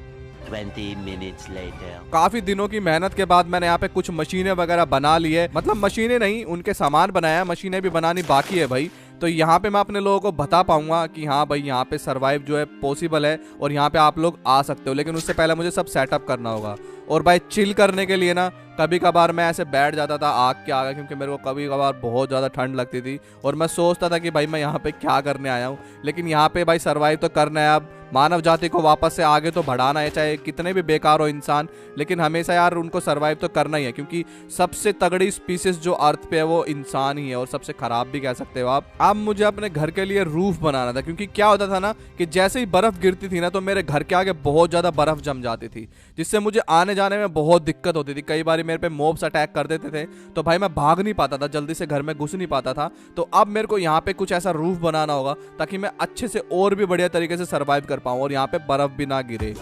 20 minutes later. काफी दिनों की मेहनत के बाद मैंने यहाँ पे कुछ मशीनें वगैरह बना ली है, मतलब मशीनें नहीं उनके सामान बनाया, मशीनें भी बनानी बाकी है भाई। तो यहाँ पे मैं अपने लोगों को बता पाऊंगा कि हाँ भाई यहाँ पे सरवाइव जो है पॉसिबल है और यहाँ पे आप लोग आ सकते हो, लेकिन उससे पहले मुझे सब सेटअप करना होगा। और भाई चिल करने के लिए ना कभी कभार मैं ऐसे बैठ जाता था आग के आगे, क्योंकि मेरे को कभी कभार बहुत ज़्यादा ठंड लगती थी और मैं सोचता था कि भाई मैं यहाँ पे क्या करने आया हूँ। लेकिन यहाँ पे भाई सरवाइव तो करना है, अब मानव जाति को वापस से आगे तो बढ़ाना है, चाहे कितने भी बेकार हो इंसान, लेकिन हमेशा यार उनको सरवाइव तो करना ही है, क्योंकि सबसे तगड़ी स्पीसीज जो अर्थ पे है वो इंसान ही है और सबसे खराब भी कह सकते हो आप। अब मुझे अपने घर के लिए रूफ बनाना था, क्योंकि क्या होता था ना कि जैसे ही बर्फ गिरती थी ना तो मेरे घर के आगे बहुत ज़्यादा बर्फ जम जाती थी, जिससे मुझे आने जाने में बहुत दिक्कत होती थी। कई बार मेरे पे मॉब्स अटैक कर देते थे तो भाई मैं भाग नहीं पाता था, जल्दी से घर में घुस नहीं पाता था। तो अब मेरे को यहाँ पे कुछ ऐसा रूफ बनाना होगा ताकि मैं अच्छे से और भी बढ़िया तरीके से सर्वाइव कर पाऊँ और यहाँ पे बर्फ भी ना गिरे।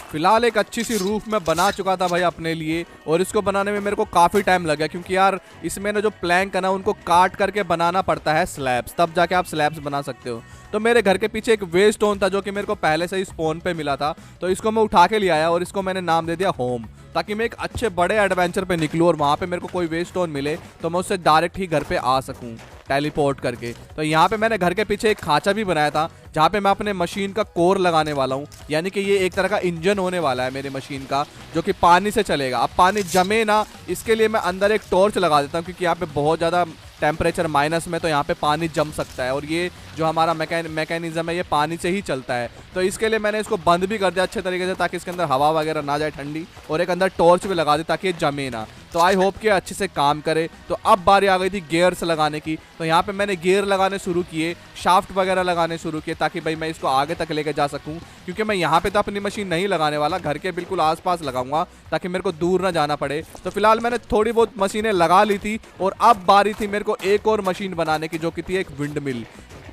फिलहाल एक अच्छी सी रूफ में बना चुका था भाई अपने लिए, और इसको बनाने में मेरे को काफ़ी टाइम लगा, क्योंकि यार इसमें ना जो प्लैंक है ना उनको काट करके बनाना पड़ता है स्लैब्स, तब जाके आप स्लैब्स बना सकते हो। तो मेरे घर के पीछे एक वे स्टोन था जो कि मेरे को पहले से ही स्पॉन पे मिला था, तो इसको मैं उठा के ले आया और इसको मैंने नाम दे दिया होम, ताकि मैं एक अच्छे बड़े एडवेंचर पे निकलूँ और वहाँ पे मेरे को कोई वे स्टोन मिले तो मैं उससे डायरेक्ट ही घर पे आ सकूँ टेलीपोर्ट करके। तो यहाँ पे मैंने घर के पीछे एक खांचा भी बनाया था जहाँ पे मैं अपने मशीन का कोर लगाने वाला हूँ, यानी कि ये एक तरह का इंजन होने वाला है मेरी मशीन का, जो कि पानी से चलेगा। अब पानी जमे ना, इसके लिए मैं अंदर एक टॉर्च लगा देता हूँ, क्योंकि यहाँ पे बहुत ज़्यादा टेम्परेचर माइनस में, तो यहाँ पे पानी जम सकता है और ये जो हमारा मैकेनिज्म है ये पानी से ही चलता है। तो इसके लिए मैंने इसको बंद भी कर दिया अच्छे तरीके से, ताकि इसके अंदर हवा वगैरह ना जाए ठंडी, और एक अंदर टॉर्च भी लगा दी ताकि ये जमे ना। तो आई होप कि अच्छे से काम करे। तो अब बारी आ गई थी गियर्स लगाने की। तो यहाँ पे मैंने गियर लगाने शुरू किए, शाफ्ट वगैरह लगाने शुरू किए, ताकि भाई मैं इसको आगे तक लेके जा सकूँ। क्योंकि मैं यहाँ पे तो अपनी मशीन नहीं लगाने वाला, घर के बिल्कुल आसपास लगाऊंगा ताकि मेरे को दूर ना जाना पड़े। तो फिलहाल मैंने थोड़ी बहुत मशीनें लगा ली थी और अब बारी थी मेरे को एक और मशीन बनाने की, जो कि थी एक विंड मिल,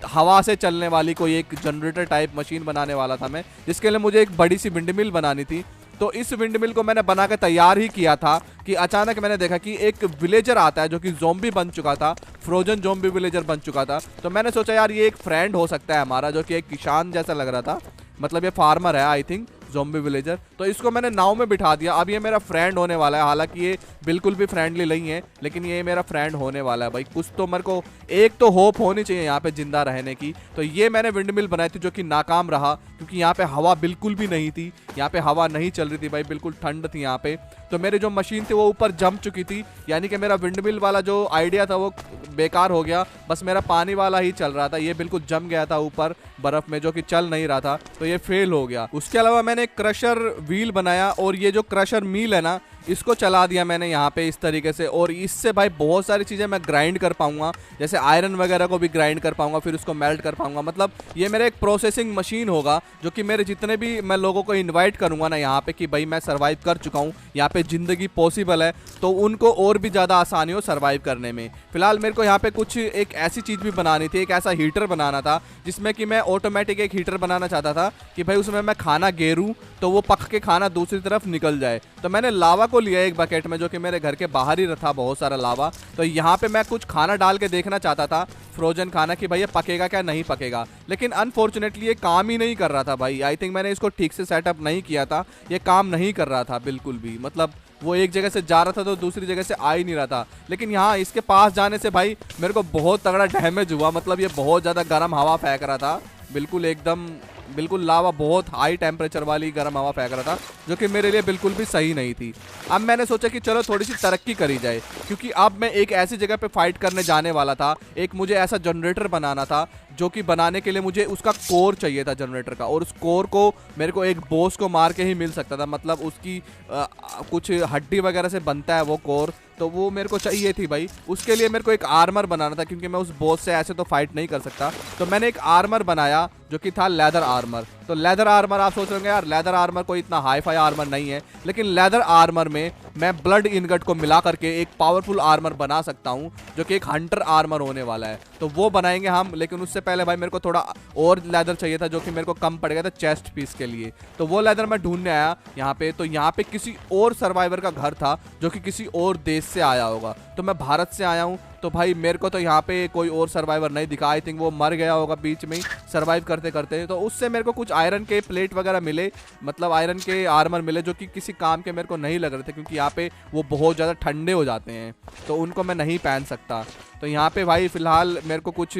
हवा से चलने वाली कोई एक जनरेटर टाइप मशीन बनाने वाला था मैं, जिसके लिए मुझे एक बड़ी सी विंड मिल बनानी थी। तो इस विंड मिल को मैंने बना के तैयार ही किया था कि अचानक मैंने देखा कि एक विलेजर आता है जो कि ज़ॉम्बी बन चुका था, फ्रोजन ज़ॉम्बी विलेजर बन चुका था। तो मैंने सोचा यार ये एक फ्रेंड हो सकता है हमारा, जो कि एक किसान जैसा लग रहा था, मतलब ये फार्मर है आई थिंक, ज़ॉम्बी विलेजर। तो इसको मैंने नाव में बिठा दिया। अब ये मेरा फ्रेंड होने वाला है, हालांकि ये बिल्कुल भी फ्रेंडली नहीं है, लेकिन ये मेरा फ्रेंड होने वाला है भाई। कुछ तो मेरे को एक तो होप होनी चाहिए यहाँ पे जिंदा रहने की। तो ये मैंने विंड मिल बनाई थी, जो कि नाकाम रहा, क्योंकि यहाँ पे हवा बिल्कुल भी नहीं थी, यहाँ पे हवा नहीं चल रही थी भाई, बिल्कुल ठंड थी यहाँ पे। तो मेरी जो मशीन थी वो ऊपर जम चुकी थी, यानी कि मेरा विंड मिल वाला जो आइडिया था वो बेकार हो गया। बस मेरा पानी वाला ही चल रहा था, ये बिल्कुल जम गया था ऊपर बर्फ में, जो कि चल नहीं रहा था, तो ये फेल हो गया। उसके अलावा मैंने क्रशर व्हील बनाया, और ये जो क्रशर मिल है ना, इसको चला दिया मैंने यहाँ पे इस तरीके से, और इससे भाई बहुत सारी चीज़ें मैं ग्राइंड कर पाऊंगा, जैसे आयरन वगैरह को भी ग्राइंड कर पाऊंगा, फिर उसको मेल्ट कर पाऊंगा। मतलब ये मेरा एक प्रोसेसिंग मशीन होगा, जो कि मेरे जितने भी मैं लोगों को इनवाइट करूंगा ना यहाँ पे कि भाई मैं सर्वाइव कर चुका हूँ, यहाँ पे ज़िंदगी पॉसिबल है, तो उनको और भी ज़्यादा आसानी हो सर्वाइव करने में। फिलहाल मेरे को यहाँ पे कुछ एक ऐसी चीज़ भी बनानी थी, एक ऐसा हीटर बनाना था जिसमें कि मैं ऑटोमेटिक एक हीटर बनाना चाहता था कि भाई उसमें मैं खाना गेरूँ तो वो पक के खाना दूसरी तरफ निकल जाए। तो मैंने लावा को लिया एक बकेट में, जो कि मेरे घर के बाहर ही था बहुत सारा लावा। तो यहाँ पे मैं कुछ खाना डाल के देखना चाहता था, फ्रोजन खाना, कि भाई ये पकेगा क्या नहीं पकेगा, लेकिन अनफॉर्चुनेटली ये काम ही नहीं कर रहा था भाई। आई थिंक मैंने इसको ठीक से सेटअप नहीं किया था, ये काम नहीं कर रहा था बिल्कुल भी। मतलब वो एक जगह से जा रहा था तो दूसरी जगह से आ ही नहीं रहा था। लेकिन यहाँ इसके पास जाने से भाई मेरे को बहुत तगड़ा डैमेज हुआ, मतलब ये बहुत ज़्यादा गर्म हवा फेंक रहा था, बिल्कुल एकदम बिल्कुल लावा, बहुत हाई टेम्परेचर वाली गर्म हवा फेंक रहा था, जो कि मेरे लिए बिल्कुल भी सही नहीं थी। अब मैंने सोचा कि चलो थोड़ी सी तरक्की करी जाए, क्योंकि अब मैं एक ऐसी जगह पे फाइट करने जाने वाला था। एक मुझे ऐसा जनरेटर बनाना था, जो कि बनाने के लिए मुझे उसका कोर चाहिए था जनरेटर का, और उस कोर को मेरे को एक बॉस को मार के ही मिल सकता था। मतलब उसकी कुछ हड्डी वगैरह से बनता है वो कोर, तो वो मेरे को चाहिए थी भाई। उसके लिए मेरे को एक आर्मर बनाना था, क्योंकि मैं उस बॉस से ऐसे तो फाइट नहीं कर सकता। तो मैंने एक आर्मर बनाया जो कि था लेदर आर्मर। तो लेदर आर्मर, आप सोच रहे होंगे यार लेदर आर्मर कोई इतना हाई फाई आर्मर नहीं है, लेकिन लेदर आर्मर में मैं ब्लड इनगट को मिला करके एक पावरफुल आर्मर बना सकता हूँ, जो कि एक हंटर आर्मर होने वाला है। तो वो बनाएंगे हम, लेकिन उससे पहले भाई मेरे को थोड़ा और लेदर चाहिए था, जो कि मेरे को कम पड़ गया था चेस्ट पीस के लिए। तो वो लेदर मैं ढूंढने आया यहाँ पे। तो यहाँ पे किसी और सर्वाइवर का घर था, जो कि किसी और देश से आया होगा। तो मैं भारत से आया हूँ, तो भाई मेरे को तो यहाँ पे कोई और सर्वाइवर नहीं दिखा। आई थिंक वो मर गया होगा बीच में ही सर्वाइव करते करते। तो उससे मेरे को कुछ आयरन के प्लेट वगैरह मिले, मतलब आयरन के आर्मर मिले, जो कि किसी काम के मेरे को नहीं लग रहे थे, क्योंकि यहाँ पे वो बहुत ज़्यादा ठंडे हो जाते हैं, तो उनको मैं नहीं पहन सकता। तो यहाँ पे भाई फिलहाल मेरे को कुछ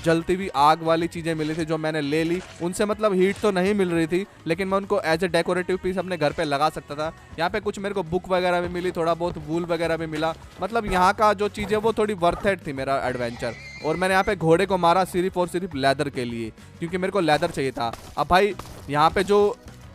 जलती हुई आग वाली चीज़ें मिली थी, जो मैंने ले ली। उनसे मतलब हीट तो नहीं मिल रही थी, लेकिन मैं उनको एज ए डेकोरेटिव पीस अपने घर पे लगा सकता था। यहाँ पे कुछ मेरे को बुक वगैरह भी मिली, थोड़ा बहुत वूल वगैरह भी मिला। मतलब यहाँ का जो चीज़ है वो थोड़ी वर्थ इट थी मेरा एडवेंचर। और मैंने यहाँ पे घोड़े को मारा सिर्फ और सिर्फ लेदर के लिए, क्योंकि मेरे को लेदर चाहिए था। अब भाई यहाँ पे जो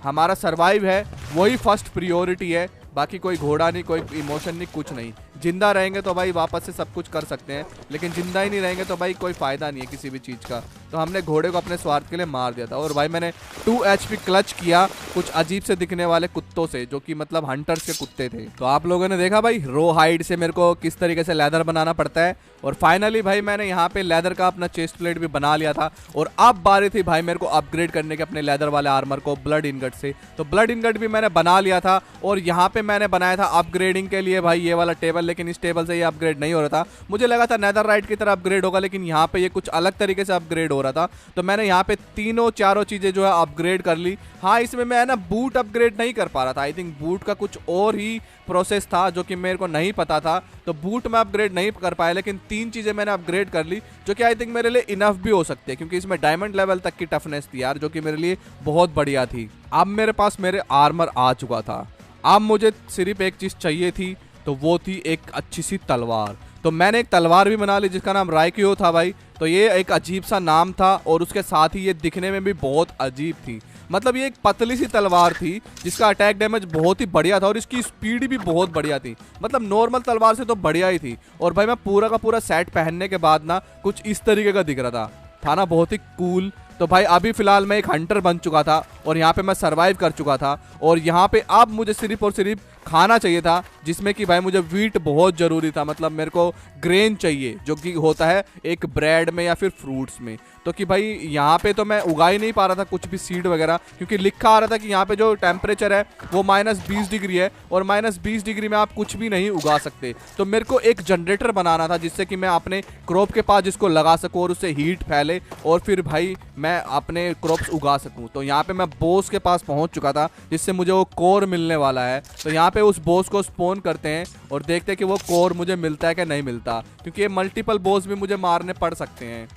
हमारा सर्वाइव है वही फर्स्ट प्रियोरिटी है, बाकी कोई घोड़ा नहीं, कोई इमोशन नहीं, कुछ नहीं। जिंदा रहेंगे तो भाई वापस से सब कुछ कर सकते हैं, लेकिन जिंदा ही नहीं रहेंगे तो भाई कोई फायदा नहीं है किसी भी चीज़ का। तो हमने घोड़े को अपने स्वार्थ के लिए मार दिया था। और भाई मैंने 2 HP क्लच किया कुछ अजीब से दिखने वाले कुत्तों से, जो कि मतलब हंटर्स के कुत्ते थे। तो आप लोगों ने देखा भाई रो हाइड से मेरे को किस तरीके से लेदर बनाना पड़ता है। और फाइनली भाई मैंने यहाँ पे लेदर का अपना चेस्ट प्लेट भी बना लिया था। और अब बारी थी भाई मेरे को अपग्रेड करने के अपने लेदर वाले आर्मर को ब्लड इनगट से। तो ब्लड इनगट भी मैंने बना लिया था। और यहाँ पे मैंने बनाया था अपग्रेडिंग के लिए भाई ये वाला टेबल, लेकिन इस टेबल से ये अपग्रेड नहीं हो रहा था। मुझे लगा था नेदरराइट की तरह अपग्रेड होगा, लेकिन यहाँ पे ये कुछ अलग तरीके से अपग्रेड हो रहा था। तो मैंने यहाँ पे तीनों चारों चीजें जो है अपग्रेड कर ली। हाँ, इसमें मैं ना बूट अपग्रेड नहीं कर पा रहा था। आई थिंक बूट का कुछ और ही प्रोसेस था जो कि मेरे को नहीं पता था, तो बूट में अपग्रेड नहीं कर पाया। लेकिन 3 चीजें मैंने अपग्रेड कर ली, जो कि आई थिंक मेरे लिए इनफ भी हो सकती है, क्योंकि इसमें डायमंड लेवल तक की टफनेस थी यार, जो कि मेरे लिए बहुत बढ़िया थी। अब मेरे पास मेरे आर्मर आ चुका था। अब मुझे सिर्फ एक चीज चाहिए थी, तो वो थी एक अच्छी सी तलवार। तो मैंने एक तलवार भी बना ली जिसका नाम राइक्यो था भाई। तो ये एक अजीब सा नाम था, और उसके साथ ही ये दिखने में भी बहुत अजीब थी। मतलब ये एक पतली सी तलवार थी जिसका अटैक डैमेज बहुत ही बढ़िया था और इसकी स्पीड भी बहुत बढ़िया थी। मतलब नॉर्मल तलवार से तो बढ़िया ही थी। और भाई मैं पूरा का पूरा सेट पहनने के बाद ना कुछ इस तरीके का दिख रहा था ना, बहुत ही कूल। तो भाई अभी फिलहाल मैं एक हंटर बन चुका था और यहाँ पे मैं सरवाइव कर चुका था और यहाँ पे अब मुझे सिर्फ और सिर्फ खाना चाहिए था, जिसमें कि भाई मुझे व्हीट बहुत ज़रूरी था। मतलब मेरे को ग्रेन चाहिए जो कि होता है एक ब्रेड में या फिर फ्रूट्स में। तो कि भाई यहाँ पे तो मैं उगा ही नहीं पा रहा था कुछ भी सीड वगैरह, क्योंकि लिखा आ रहा था कि यहाँ पे जो टेम्परेचर है वो -20 डिग्री है और -20 डिग्री में आप कुछ भी नहीं उगा सकते। तो मेरे को एक जनरेटर बनाना था जिससे कि मैं अपने क्रॉप के पास जिसको लगा सकूँ और उससे हीट फैले और फिर भाई मैं अपने क्रॉप्स उगा सकूँ। तो यहाँ पे मैं बॉस के पास पहुँच चुका था जिससे मुझे वो कोर मिलने वाला है। तो यहाँ पे उस बॉस को स्पॉन करते हैं और देखते हैं कि वो कोर मुझे मिलता है कि नहीं मिलता, क्योंकि ये मल्टीपल बॉस भी मुझे मारने पड़ सकते हैं।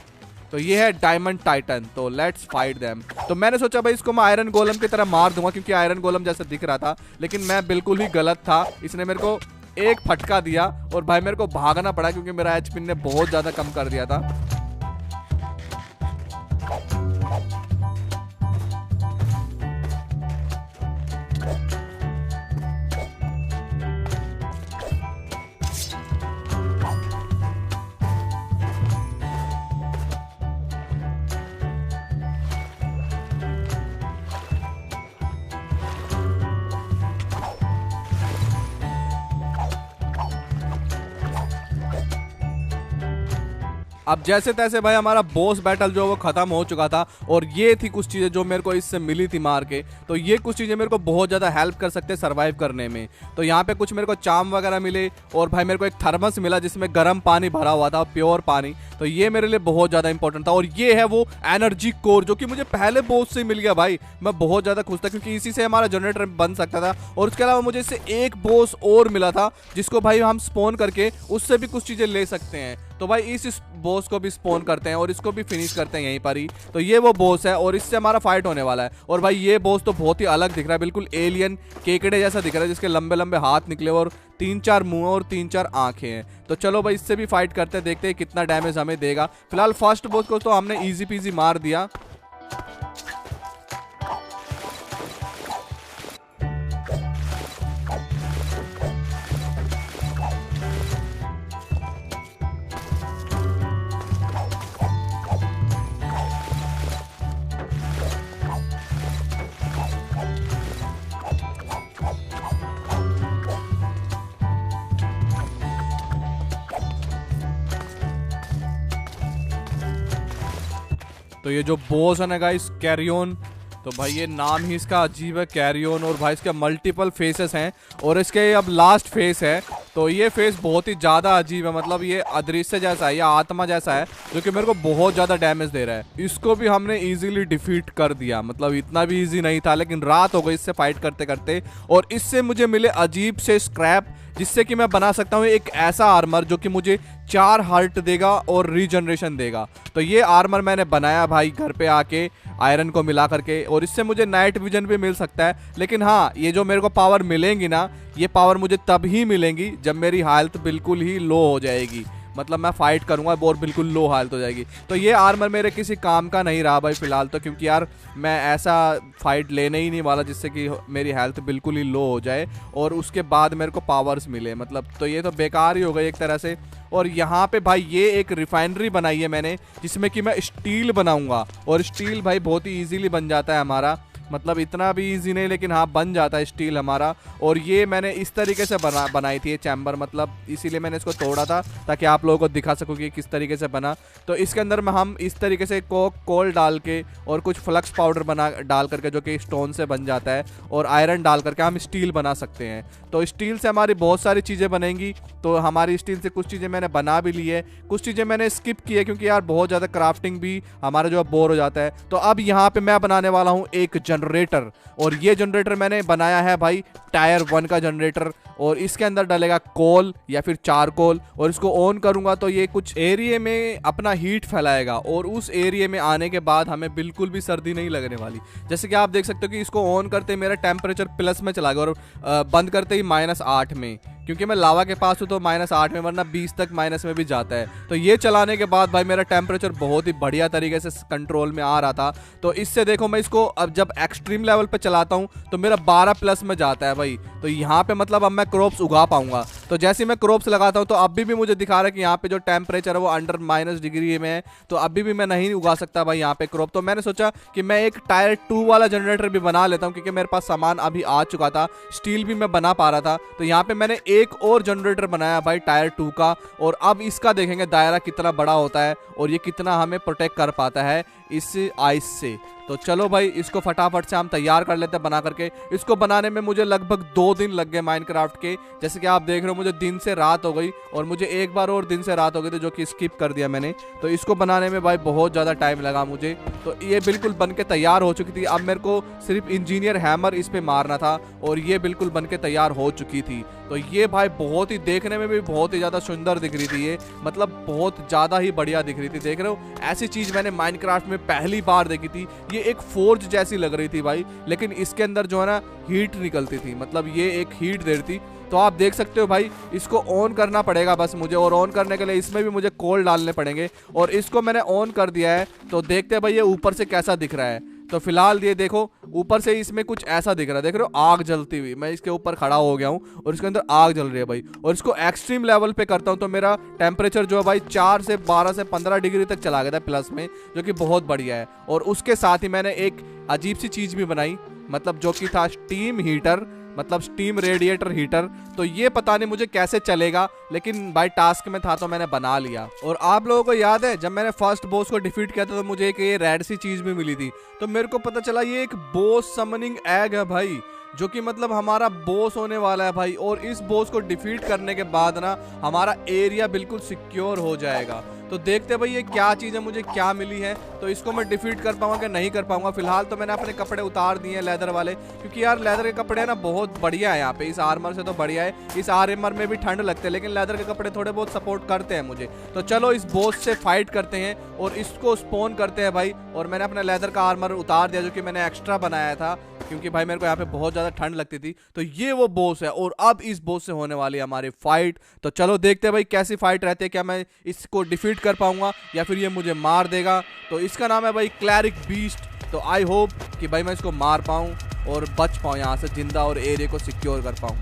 तो ये है डायमंड टाइटन, तो लेट्स फाइट देम। तो मैंने सोचा भाई इसको मैं आयरन गोलम की तरह मार दूंगा क्योंकि आयरन गोलम जैसा दिख रहा था, लेकिन मैं बिल्कुल ही गलत था। इसने मेरे को एक फटका दिया और भाई मेरे को भागना पड़ा क्योंकि मेरा एचपी ने बहुत ज़्यादा कम कर दिया था। अब जैसे तैसे भाई हमारा बॉस बैटल जो वो खत्म हो चुका था और ये थी कुछ चीज़ें जो मेरे को इससे मिली थी मार के। तो ये कुछ चीज़ें मेरे को बहुत ज़्यादा हेल्प कर सकते हैं सर्वाइव करने में। तो यहाँ पे कुछ मेरे को चाम वगैरह मिले और भाई मेरे को एक थर्मस मिला जिसमें गर्म पानी भरा हुआ था, प्योर पानी। तो ये मेरे लिए बहुत ज़्यादा इंपॉर्टेंट था। और ये है वो एनर्जी कोर जो कि मुझे पहले बॉस से मिल गया। भाई मैं बहुत ज़्यादा खुश था क्योंकि इसी से हमारा जनरेटर बन सकता था। और उसके अलावा मुझे इससे एक बॉस और मिला था जिसको भाई हम स्पॉन करके उससे भी कुछ चीज़ें ले सकते हैं। तो भाई इस बॉस को भी स्पॉन करते हैं और इसको भी फिनिश करते हैं यहीं पर ही। तो ये वो बॉस है और इससे हमारा फाइट होने वाला है। और भाई ये बॉस तो बहुत ही अलग दिख रहा है, बिल्कुल एलियन केकड़े जैसा दिख रहा है, जिसके लंबे लंबे हाथ निकले और 3-4 मुंह और 3-4 आंखें हैं। तो चलो भाई इससे भी फाइट करते हैं, देखते हैं कितना डैमेज हमें देगा। फिलहाल फर्स्ट बॉस को तो हमने ईजी पीजी मार दिया। तो ये जो बॉस है ना गाइस, कैरियन, तो भाई ये नाम ही इसका अजीब है, कैरियन। और भाई इसके मल्टीपल फेसेस हैं और इसके अब लास्ट फेस है। तो ये फेस बहुत ही ज़्यादा अजीब है, मतलब ये अदृश्य जैसा है या आत्मा जैसा है जो कि मेरे को बहुत ज़्यादा डैमेज दे रहा है। इसको भी हमने इजीली डिफीट कर दिया, मतलब इतना भी इजी नहीं था, लेकिन रात हो गई इससे फाइट करते करते। और इससे मुझे मिले अजीब से स्क्रैप जिससे कि मैं बना सकता हूँ एक ऐसा आर्मर जो कि मुझे 4 हार्ट देगा और रीजनरेशन देगा। तो ये आर्मर मैंने बनाया भाई घर पे आके आयरन को मिला करके, और इससे मुझे नाइट विजन भी मिल सकता है। लेकिन हाँ, ये जो मेरे को पावर मिलेंगी ना, ये पावर मुझे तब ही मिलेंगी जब मेरी हेल्थ बिल्कुल ही लो हो जाएगी। मतलब मैं फाइट करूंगा और बिल्कुल लो हेल्थ हो जाएगी। तो ये आर्मर मेरे किसी काम का नहीं रहा भाई फिलहाल तो, क्योंकि यार मैं ऐसा फाइट लेने ही नहीं वाला जिससे कि मेरी हेल्थ बिल्कुल ही लो हो जाए और उसके बाद मेरे को पावर्स मिले। मतलब तो ये तो बेकार ही हो गई एक तरह से। और यहाँ पे भाई ये एक रिफाइनरी बनाई है मैंने जिसमें कि मैं स्टील बनाऊंगा, और स्टील भाई बहुत ही ईजीली बन जाता है हमारा। मतलब इतना भी इजी नहीं, लेकिन हाँ बन जाता है स्टील हमारा। और ये मैंने इस तरीके से बनाई थी ये चैम्बर, मतलब इसीलिए मैंने इसको तोड़ा था ताकि आप लोगों को दिखा सकूँ कि किस तरीके से बना। तो इसके अंदर में हम इस तरीके से कोल डाल के और कुछ फ्लक्स पाउडर डाल करके जो कि स्टोन से बन जाता है, और आयरन डाल करके हम स्टील बना सकते हैं। तो स्टील से हमारी बहुत सारी चीज़ें बनेंगी। तो हमारी स्टील से कुछ चीज़ें मैंने बना भी ली है, कुछ चीज़ें मैंने स्किप की है क्योंकि यार बहुत ज़्यादा क्राफ्टिंग भी हमारा जो बोर हो जाता है। तो अब यहाँ पे मैं बनाने वाला हूँ एक जनरेटर, और ये जनरेटर मैंने बनाया है भाई टायर 1 का जनरेटर। और इसके अंदर डलेगा कोल या फिर चारकोल, और इसको ऑन करूंगा तो ये कुछ एरिया में अपना हीट फैलाएगा, और उस एरिया में आने के बाद हमें बिल्कुल भी सर्दी नहीं लगने वाली। जैसे कि आप देख सकते हो कि इसको ऑन करते मेरा टेम्परेचर प्लस में चला गया और बंद करते ही -8 में, क्योंकि मैं लावा के पास हूँ तो -8 में, वरना 20 तक माइनस में भी जाता है। तो ये चलाने के बाद भाई मेरा टेम्परेचर बहुत ही बढ़िया तरीके से कंट्रोल में आ रहा था। तो इससे देखो मैं इसको अब जब एक्सट्रीम लेवल पे चलाता हूँ तो मेरा 12+ में जाता है भाई। तो यहाँ पे मतलब अब मैं क्रॉप्स उगा पाऊंगा। तो जैसे मैं क्रॉप्स लगाता हूँ तो अभी भी मुझे दिखा रहा है कि यहाँ पे जो टेम्परेचर है वो अंडर -डिग्री में है, तो अभी भी मैं नहीं उगा सकता भाई यहाँ पे क्रॉप। तो मैंने सोचा कि मैं एक टायर 2 वाला जनरेटर भी बना लेता हूँ, क्योंकि मेरे पास सामान अभी आ चुका था, स्टील भी मैं बना पा रहा था। तो यहाँ पे मैंने एक और जनरेटर बनाया भाई टायर 2 का, और अब इसका देखेंगे दायरा कितना बड़ा होता है और ये कितना हमें प्रोटेक्ट कर पाता है इस आइस से। तो चलो भाई इसको फटाफट से हम तैयार कर लेते हैं बना करके। इसको बनाने में मुझे लगभग 2 दिन लग गए माइनक्राफ्ट के। जैसे कि आप देख रहे हो मुझे दिन से रात हो गई, और मुझे एक बार और दिन से रात हो गई थी जो कि स्किप कर दिया मैंने। तो इसको बनाने में भाई बहुत ज़्यादा टाइम लगा मुझे। तो ये बिल्कुल बन के तैयार हो चुकी थी। अब मेरे को सिर्फ इंजीनियर हैमर इस पर मारना था और ये बिल्कुल बन के तैयार हो चुकी थी। तो ये भाई बहुत ही देखने में भी बहुत ही ज़्यादा सुंदर दिख रही थी, ये मतलब बहुत ज़्यादा ही बढ़िया दिख रही थी। देख रहे हो ऐसी चीज़ मैंने माइनक्राफ्ट में पहली बार देखी थी। ये एक फोर्ज जैसी लग रही थी भाई, लेकिन इसके अंदर जो है ना हीट निकलती थी, मतलब ये एक हीट दे रही थी। तो आप देख सकते हो भाई इसको ऑन करना पड़ेगा बस मुझे, और ऑन करने के लिए इसमें भी मुझे कोल डालने पड़ेंगे। और इसको मैंने ऑन कर दिया है, तो देखते हैं भाई ये ऊपर से कैसा दिख रहा है। तो फिलहाल ये देखो ऊपर से इसमें कुछ ऐसा दिख रहा है, देख रहे हो आग जलती हुई। मैं इसके ऊपर खड़ा हो गया हूँ और इसके अंदर आग जल रही है भाई। और इसको एक्सट्रीम लेवल पे करता हूँ तो मेरा टेम्परेचर जो है भाई 4 से 12 से 15 डिग्री तक चला गया था प्लस में, जो कि बहुत बढ़िया है। और उसके साथ ही मैंने एक अजीब सी चीज़ भी बनाई, मतलब जो कि था स्टीम हीटर, मतलब स्टीम रेडिएटर हीटर। तो ये पता नहीं मुझे कैसे चलेगा, लेकिन भाई टास्क में था तो मैंने बना लिया। और आप लोगों को याद है जब मैंने फर्स्ट बॉस को डिफीट किया था तो मुझे एक ये रेड सी चीज भी मिली थी। तो मेरे को पता चला ये एक बॉस समनिंग एग है भाई, जो कि मतलब हमारा बॉस होने वाला है भाई। और इस बॉस को डिफीट करने के बाद ना हमारा एरिया बिल्कुल सिक्योर हो जाएगा। तो देखते भाई ये क्या चीज़ है, मुझे क्या मिली है, तो इसको मैं डिफीट कर पाऊंगा कि नहीं कर पाऊंगा। फिलहाल तो मैंने अपने कपड़े उतार दिए हैं लेदर वाले, क्योंकि यार लेदर के कपड़े ना बहुत बढ़िया है यहाँ पे, इस आर्मर से तो बढ़िया है। इस आर्मर में भी ठंड लगते हैं, लेकिन लेदर के कपड़े थोड़े बहुत सपोर्ट करते हैं मुझे। तो चलो इस बॉस से फाइट करते हैं और इसको स्पॉन करते हैं भाई। और मैंने अपना लेदर का आर्मर उतार दिया जो कि मैंने एक्स्ट्रा बनाया था, क्योंकि भाई मेरे को यहाँ पे बहुत ज़्यादा ठंड लगती थी। तो ये वो बॉस है और अब इस बॉस से होने वाली है हमारी फाइट। तो चलो देखते हैं भाई कैसी फाइट रहती है, क्या मैं इसको डिफीट कर पाऊंगा या फिर ये मुझे मार देगा। तो इसका नाम है भाई क्लैरिक बीस्ट। तो आई होप कि भाई मैं इसको मार पाऊँ और बच पाऊँ यहाँ से जिंदा और एरिया को सिक्योर कर पाऊँ।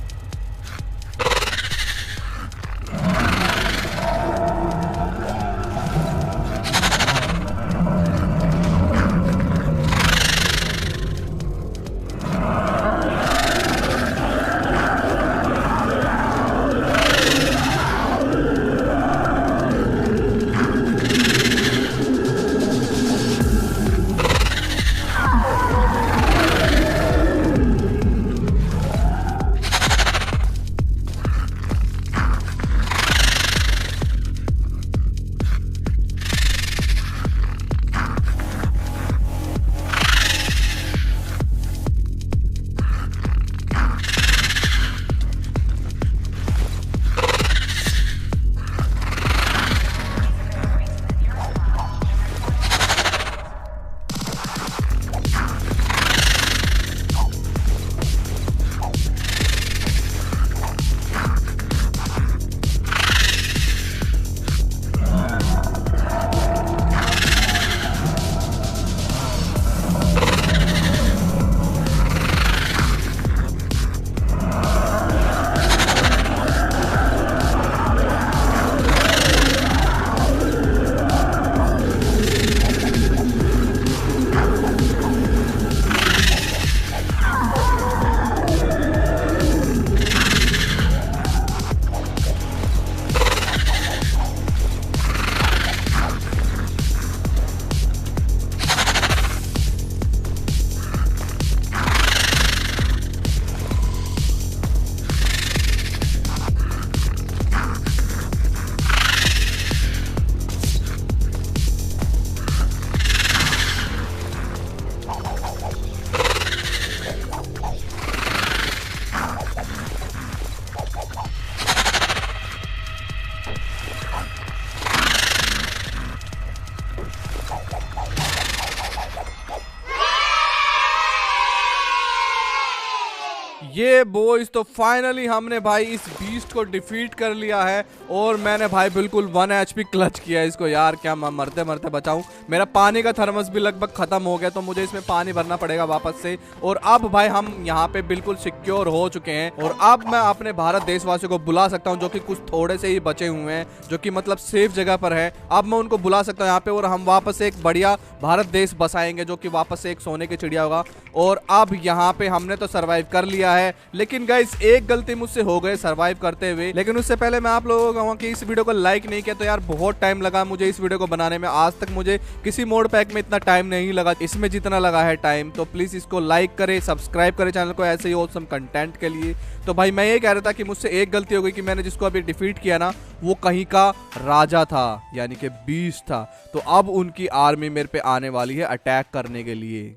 ये बॉयज तो फाइनली हमने भाई इस बीस्ट को डिफीट कर लिया है और मैंने भाई बिल्कुल 1 HP क्लच किया है इसको। यार क्या मैं मरते मरते बचाऊं। मेरा पानी का थर्मस भी लगभग खत्म हो गया तो मुझे इसमें पानी भरना पड़ेगा वापस से। और अब भाई हम यहाँ पे बिल्कुल सिक्योर हो चुके हैं और अब मैं अपने भारत देशवासियों को बुला सकता हूँ जो कि कुछ थोड़े से ही बचे हुए हैं, जो कि मतलब सेफ जगह पर है। अब मैं उनको बुला सकता हूँ यहाँ पे और हम वापस से एक बढ़िया भारत देश बसाएंगे जो कि वापस से एक सोने की चिड़िया होगा। और अब यहाँ पे हमने तो सरवाइव कर लिया है, लेकिन गाइस एक गलती मुझसे हो गई सरवाइव करते हुए। लेकिन उससे पहले मैं आप लोगों को कहूँगा कि इस वीडियो को लाइक नहीं किया तो यार बहुत टाइम लगा मुझे इस वीडियो को बनाने में। आज तक मुझे किसी मोड पैक में इतना टाइम नहीं लगा इसमें जितना लगा है टाइम। तो प्लीज इसको लाइक करें, सब्सक्राइब करें चैनल को ऐसे ही ऑसम कंटेंट के लिए। तो भाई मैं ये कह रहा था कि मुझसे एक गलती हो गई कि मैंने जिसको अभी डिफीट किया ना वो कहीं का राजा था यानी कि बीस्ट था। तो अब उनकी आर्मी मेरे पे आने वाली है अटैक करने के लिए।